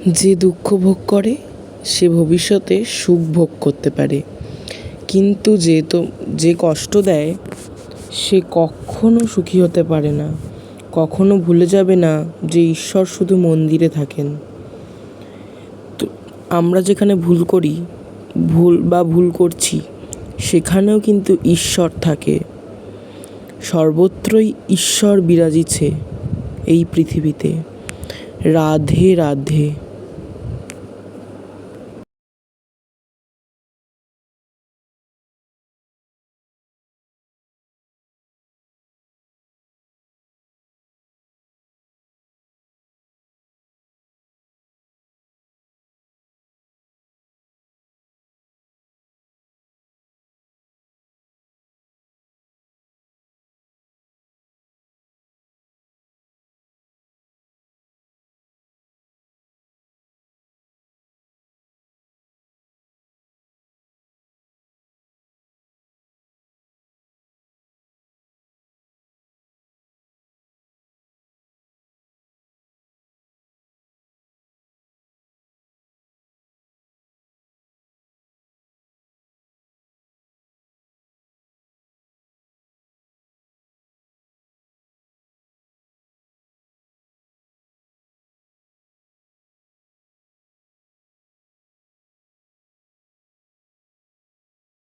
যে দুঃখ ভোগ করে সে ভবিষ্যতে সুখ ভোগ করতে পারে, কিন্তু যে কষ্ট দেয় সে কখনো সুখী হতে পারে না। কখনো ভুলে যাবে না যে ঈশ্বর শুধু মন্দিরে থাকেন। তো আমরা যেখানে ভুল করছি সেখানেও কিন্তু ঈশ্বর থাকে। সর্বত্রই ঈশ্বর বিরাজিছে এই পৃথিবীতে। রাধে রাধে।